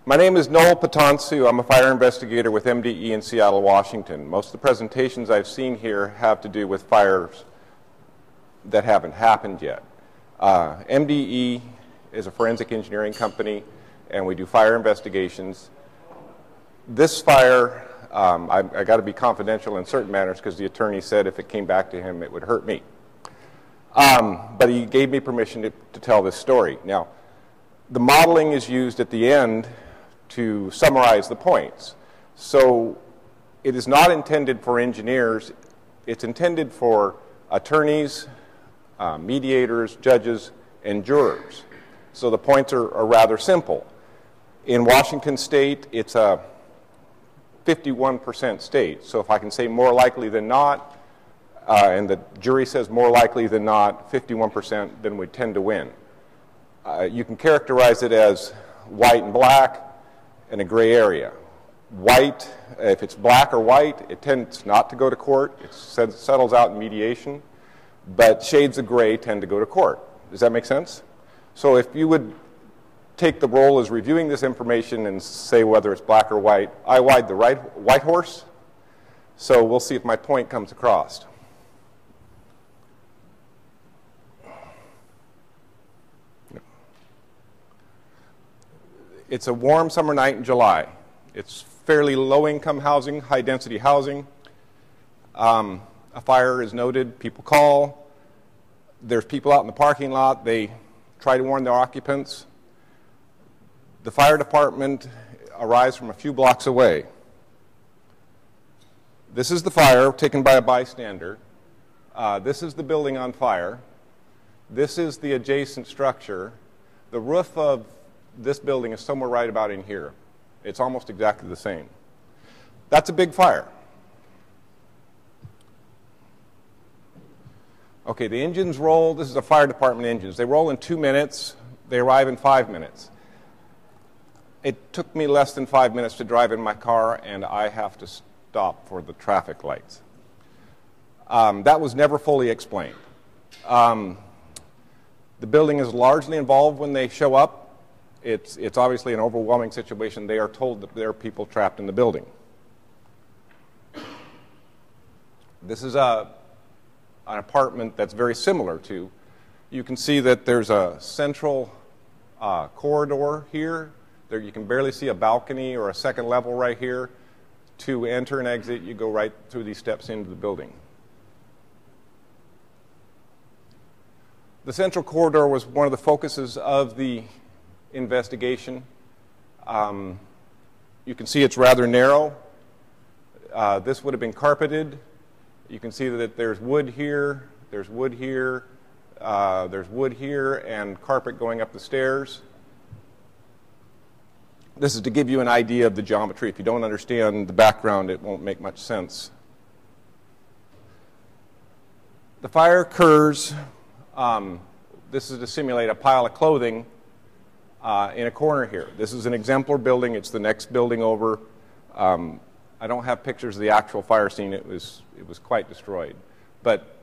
My name is Noel Putaansuu. I'm a fire investigator with MDE in Seattle, Washington. Most of the presentations I've seen here have to do with fires that haven't happened yet. MDE is a forensic engineering company, and we do fire investigations. This fire, I got to be confidential in certain matters because the attorney said if it came back to him, it would hurt me. But he gave me permission to tell this story. Now, the modeling is used at the end to summarize the points. So it is not intended for engineers. It's intended for attorneys, mediators, judges, and jurors. So the points are rather simple. In Washington State, it's a 51% state. So if I can say more likely than not, and the jury says more likely than not, 51%, then we tend to win. You can characterize it as white and black and a gray area. White, if it's black or white, it tends not to go to court. It settles out in mediation. But shades of gray tend to go to court. Does that make sense? So if you would take the role as reviewing this information and say whether it's black or white, I ride the white horse. So we'll see if my point comes across. It's a warm summer night in July. It's fairly low-income housing, high-density housing. A fire is noted. People call. There's people out in the parking lot. They try to warn their occupants. The fire department arrives from a few blocks away. This is the fire taken by a bystander. This is the building on fire. This is the adjacent structure. The roof of this building is somewhere right about in here. It's almost exactly the same. That's a big fire. Okay, the engines roll. This is a fire department engines. They roll in 2 minutes. They arrive in 5 minutes. It took me less than 5 minutes to drive in my car, and I have to stop for the traffic lights. That was never fully explained. The building is largely involved when they show up. It's obviously an overwhelming situation. They are told that there are people trapped in the building. This is an apartment that's very similar to. You can see that there's a central corridor here. There you can barely see a balcony or a second level right here. To enter and exit, you go right through these steps into the building. The central corridor was one of the focuses of the investigation. You can see it's rather narrow. This would have been carpeted. You can see that there's wood here, there's wood here, there's wood here, and carpet going up the stairs. This is to give you an idea of the geometry. If you don't understand the background, it won't make much sense. The fire occurs, this is to simulate a pile of clothing in a corner here. This is an exemplar building. It's the next building over. I don't have pictures of the actual fire scene. It was quite destroyed. But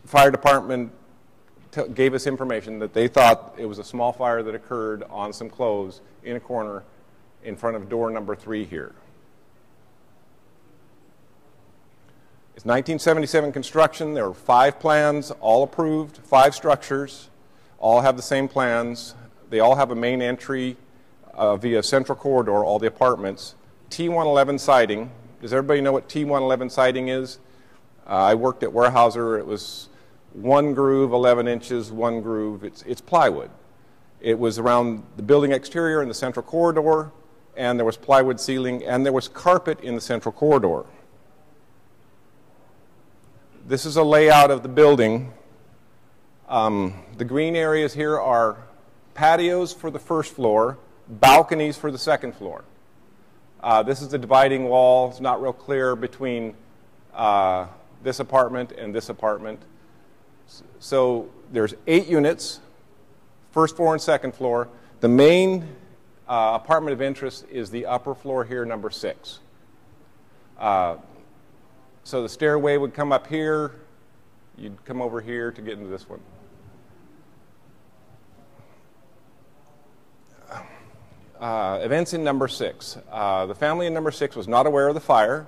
the fire department gave us information that they thought it was a small fire that occurred on some clothes in a corner in front of door number 3 here. It's 1977 construction. There were 5 plans, all approved, 5 structures, all have the same plans. They all have a main entry via central corridor, all the apartments. T111 siding. Does everybody know what T111 siding is? I worked at Weyerhaeuser. It was 1 groove, 11 inches, 1 groove. It's plywood. It was around the building exterior in the central corridor, and there was plywood ceiling, and there was carpet in the central corridor. This is a layout of the building. The green areas here are patios for the first floor, balconies for the second floor. This is the dividing wall. It's not real clear between this apartment and this apartment. So there's 8 units, first floor and second floor. The main apartment of interest is the upper floor here, number 6. So the stairway would come up here. You'd come over here to get into this one. events in number 6. The family in number 6 was not aware of the fire.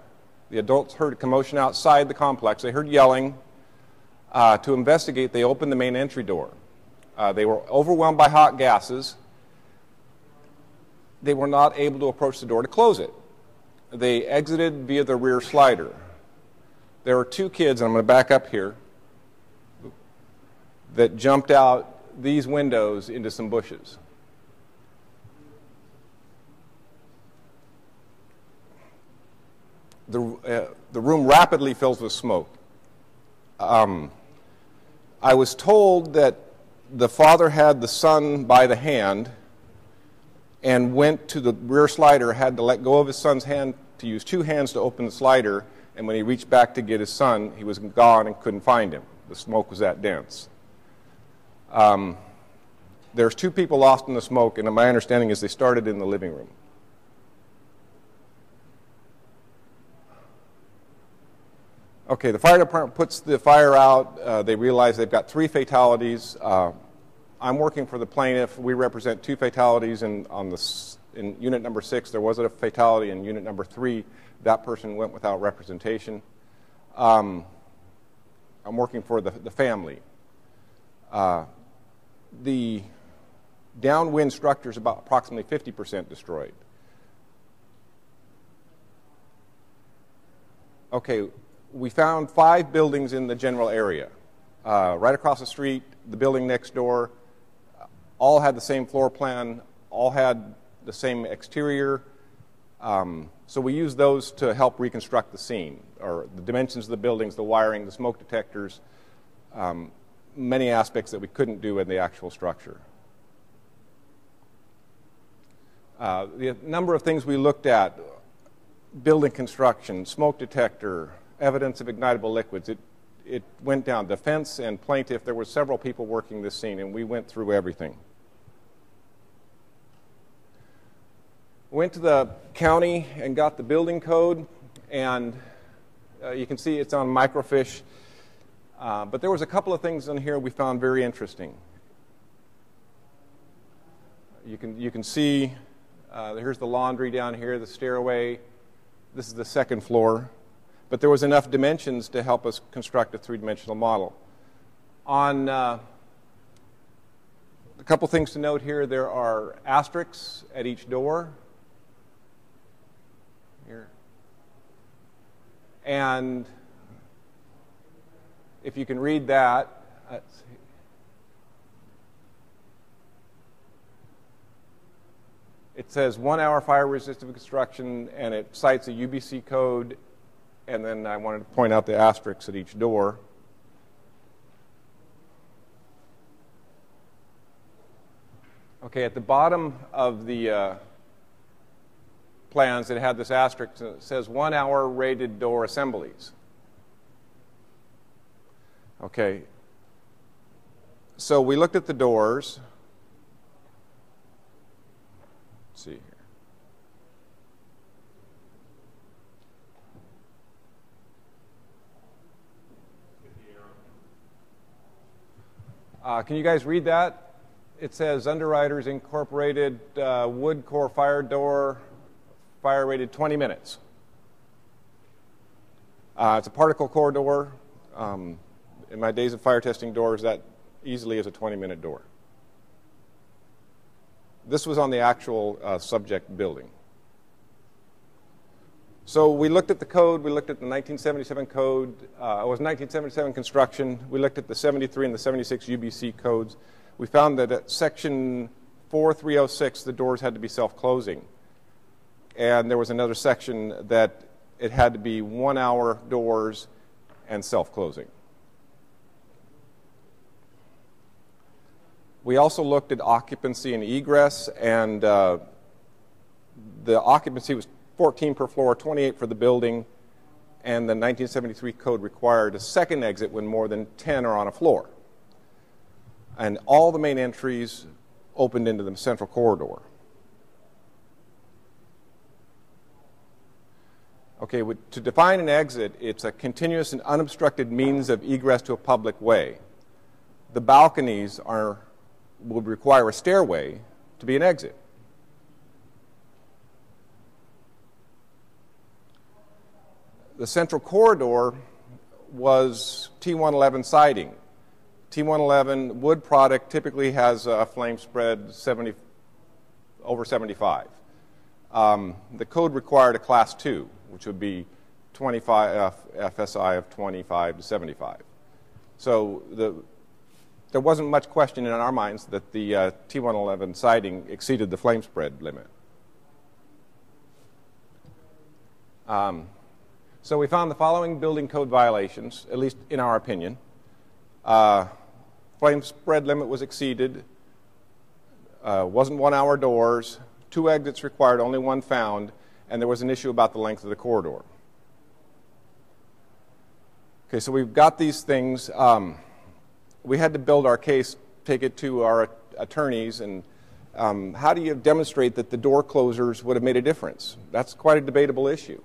The adults heard a commotion outside the complex. They heard yelling. To investigate, they opened the main entry door. They were overwhelmed by hot gases. They were not able to approach the door to close it. They exited via the rear slider. There were 2 kids, and I'm going to back up here, that jumped out these windows into some bushes. The room rapidly fills with smoke. I was told that the father had the son by the hand and went to the rear slider, had to let go of his son's hand to use 2 hands to open the slider, and when he reached back to get his son, he was gone and couldn't find him. The smoke was that dense. There's 2 people lost in the smoke, and my understanding is they started in the living room. Okay, the fire department puts the fire out. They realize they've got 3 fatalities. I'm working for the plaintiff. We represent 2 fatalities in unit number 6. There was a fatality in unit number 3. That person went without representation. I'm working for the family. The downwind structure is about approximately 50% destroyed. Okay. We found 5 buildings in the general area. Right across the street, the building next door, all had the same floor plan, all had the same exterior. So we used those to help reconstruct the scene, or the dimensions of the buildings, the wiring, the smoke detectors, many aspects that we couldn't do in the actual structure. The number of things we looked at: building construction, smoke detector, evidence of ignitable liquids. It went down. Defense and plaintiff, there were several people working this scene, and we went through everything. Went to the county and got the building code, and you can see it's on microfiche. But there was a couple of things in here we found very interesting. You can see here's the laundry down here, the stairway. This is the 2nd floor. But there was enough dimensions to help us construct a 3-dimensional model. On a couple things to note here: there are asterisks at each door. Here. And if you can read that, let's see. It says 1 hour fire resistant construction, and it cites a UBC code. And then I wanted to point out the asterisks at each door. Okay, at the bottom of the plans, it had this asterisk that says 1 hour rated door assemblies. Okay, so we looked at the doors. Let's see here. Can you guys read that? It says Underwriters Incorporated wood core fire door, fire rated 20 minutes. It's a particle core door. In my days of fire testing doors, that easily is a 20-minute door. This was on the actual subject building. So we looked at the code. We looked at the 1977 code. It was 1977 construction. We looked at the 73 and the 76 UBC codes. We found that at section 4306, the doors had to be self-closing. And there was another section that it had to be 1 hour doors and self-closing. We also looked at occupancy and egress, and the occupancy was 14 per floor, 28 for the building, and the 1973 code required a second exit when more than 10 are on a floor. And all the main entries opened into the central corridor. Okay, to define an exit, it's a continuous and unobstructed means of egress to a public way. The balconies would require a stairway to be an exit. The central corridor was T111 siding. T111 wood product typically has a flame spread over 75. The code required a class 2, which would be 25 FSI of 25 to 75. So there wasn't much question in our minds that the T111 siding exceeded the flame spread limit. So we found the following building code violations, at least in our opinion. Flame spread limit was exceeded, wasn't 1 hour doors, 2 exits required, only 1 found, and there was an issue about the length of the corridor. Okay, so we've got these things. We had to build our case, take it to our attorneys, and how do you demonstrate that the door closers would have made a difference? That's quite a debatable issue.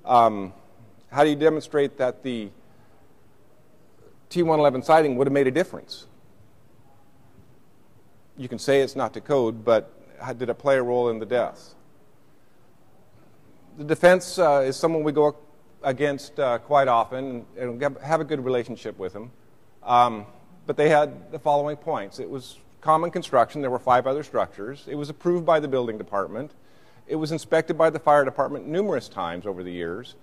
How do you demonstrate that the T111 siding would have made a difference? You can say it's not to code, but did it play a role in the deaths? The defense is someone we go against quite often and have a good relationship with them. But they had the following points. It was common construction. There were 5 other structures. It was approved by the building department. It was inspected by the fire department numerous times over the years.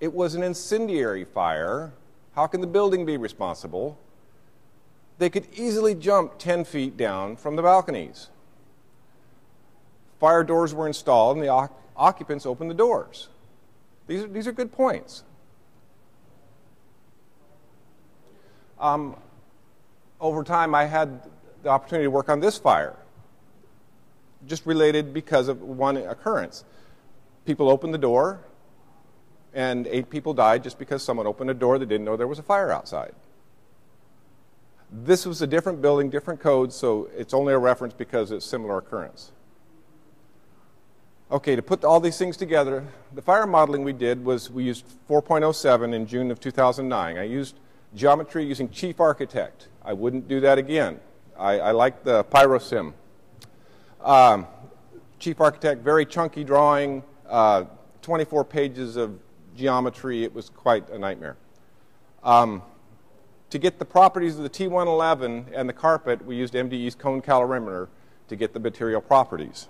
It was an incendiary fire. How can the building be responsible? They could easily jump 10 feet down from the balconies. Fire doors were installed and the occupants opened the doors. These are good points. Over time, I had the opportunity to work on this fire, just related because of one occurrence. People opened the door, and 8 people died just because someone opened a door that didn't know there was a fire outside. This was a different building, different code, so it's only a reference because it's a similar occurrence. Okay, to put all these things together, the fire modeling we did was we used 4.07 in June of 2009. I used geometry using Chief Architect. I wouldn't do that again. I like the PyroSim. Chief Architect, very chunky drawing, 24 pages of geometry. It was quite a nightmare. To get the properties of the T111 and the carpet, we used MDE's cone calorimeter to get the material properties.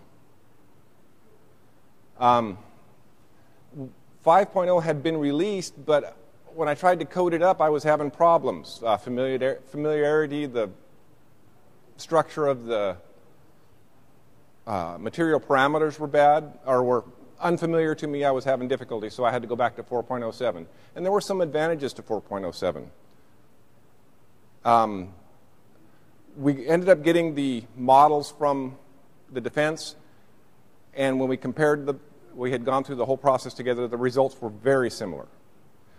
5.0 had been released, but when I tried to code it up, I was having problems. Familiarity, the structure of the material parameters were bad, or were unfamiliar to me. I was having difficulty, so I had to go back to 4.07. And there were some advantages to 4.07. We ended up getting the models from the defense, and when we compared we had gone through the whole process together, the results were very similar.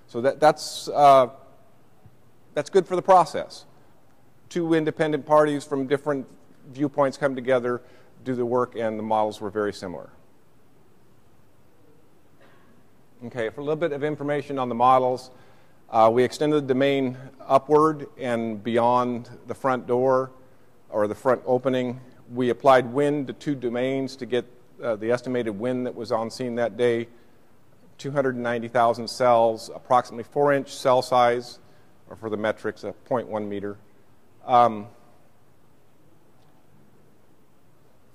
So that's good for the process. 2 independent parties from different viewpoints come together, do the work, and the models were very similar. Okay, for a little bit of information on the models, we extended the domain upward and beyond the front door or the front opening. We applied wind to 2 domains to get the estimated wind that was on scene that day. 290,000 cells, approximately 4-inch cell size, or for the metrics, a 0.1 meter.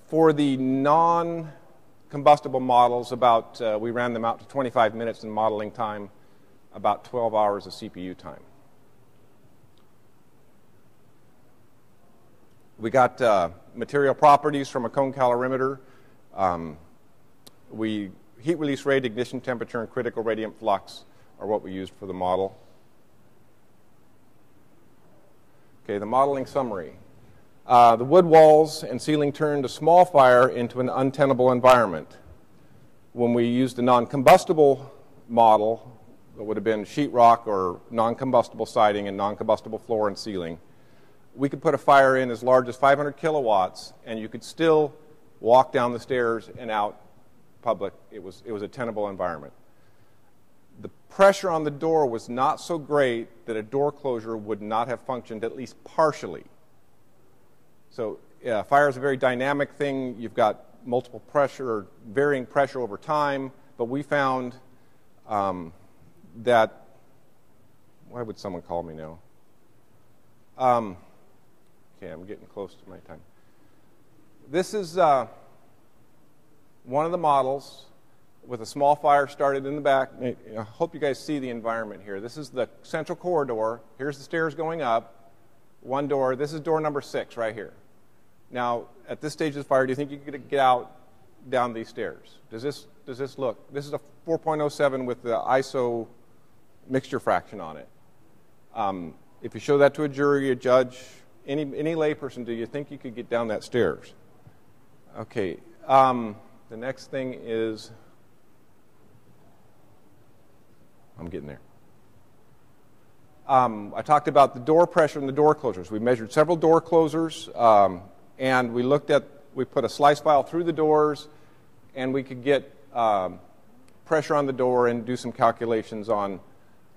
For the non-combustible models, we ran them out to 25 minutes in modeling time, about 12 hours of CPU time. We got material properties from a cone calorimeter. Heat release rate, ignition temperature, and critical radiant flux are what we used for the model. Okay, the modeling summary. The wood walls and ceiling turned a small fire into an untenable environment. When we used the non-combustible model, it would have been sheetrock or non-combustible siding and non-combustible floor and ceiling, we could put a fire in as large as 500 kilowatts, and you could still walk down the stairs and out public. It was a tenable environment. The pressure on the door was not so great that a door closure would not have functioned, at least partially. So fire is a very dynamic thing. You've got multiple pressure, or varying pressure over time, but we found that, why would someone call me now? Okay, I'm getting close to my time. This is one of the models with a small fire started in the back. I hope you guys see the environment here. This is the central corridor. Here's the stairs going up. One door. This is door number 6 right here. Now, at this stage of the fire, do you think you could get out down these stairs? Does this look? This is a 4.07 with the ISO mixture fraction on it. If you show that to a jury, a judge, any layperson, do you think you could get down that stairs? Okay. The next thing is, I'm getting there. I talked about the door pressure and the door closers. We measured several door closers, and we put a slice file through the doors, and we could get pressure on the door and do some calculations on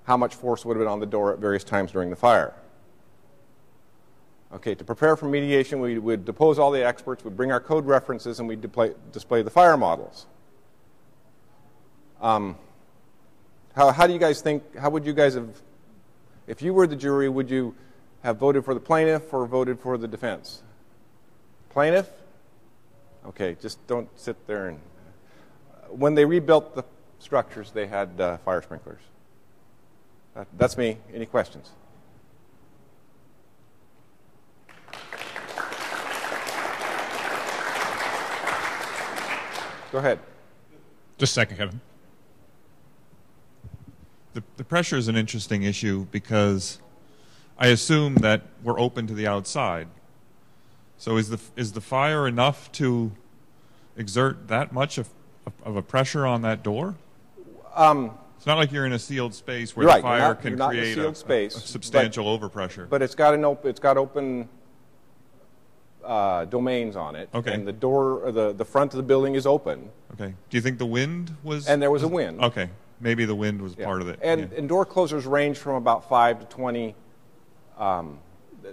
how much force would have been on the door at various times during the fire. Okay, to prepare for mediation, we would depose all the experts, we'd bring our code references, and we'd display the fire models. How do you guys think, how would you guys have, if you were the jury, would you have voted for the plaintiff or voted for the defense? Plaintiff? Okay, just don't sit there and... When they rebuilt the structures, they had fire sprinklers. That's me. Any questions? Go ahead. Just a second, Kevin. The pressure is an interesting issue because I assume that we're open to the outside. So is the fire enough to exert that much of a pressure on that door? It's not like you're in a sealed space where the fire can create a substantial overpressure. But it's got open domains on it. Okay. And the door, the front of the building is open. Okay. Do you think the wind was? And there was a wind. Okay. Maybe the wind was part of it. And door closers range from about 5 to 20.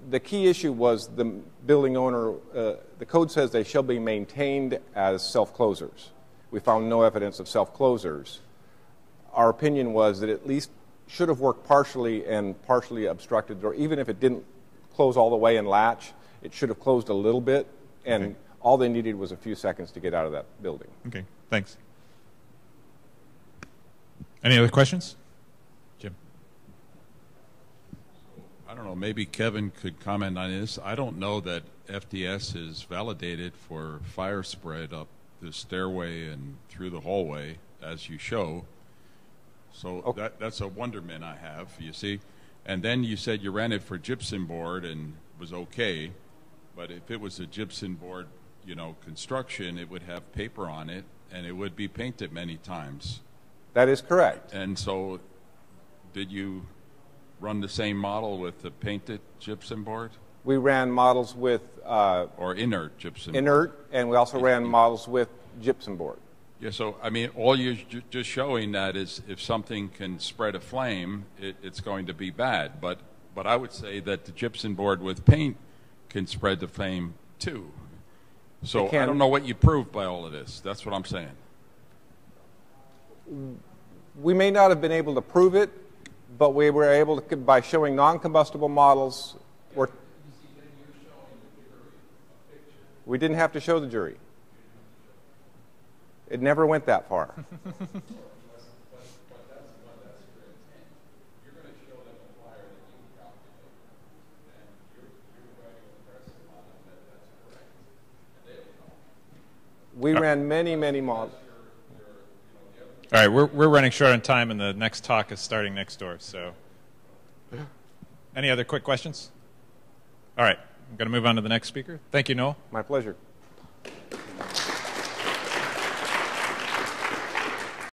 The key issue was the building owner, the code says they shall be maintained as self-closers. We found no evidence of self-closers. Our opinion was that it at least should have worked partially and partially obstructed the door. Even if it didn't close all the way and latch, it should have closed a little bit, and all they needed was a few seconds to get out of that building. Okay, thanks. Any other questions? Jim? I don't know, maybe Kevin could comment on this. I don't know that FDS is validated for fire spread up the stairway and through the hallway, as you show. So that's a wonderment I have, you see. And then you said you ran it for gypsum board and was okay. But if it was a gypsum board, construction, it would have paper on it, and it would be painted many times. That is correct. And so did you run the same model with the painted gypsum board? We ran models with... or inert gypsum inert, board. And we also ran models with gypsum board. Yeah, so, I mean, all you're just showing that is if something can spread a flame, it's going to be bad. But I would say that the gypsum board with paint can spread the flame, too. So I don't know what you proved by all of this. That's what I'm saying. We may not have been able to prove it, but we were able to, by showing non-combustible models, we didn't have to show the jury. It never went that far. We ran many, many models. All right, we're running short on time, and the next talk is starting next door. So, any other quick questions? All right, I'm going to move on to the next speaker. Thank you, Noel. My pleasure.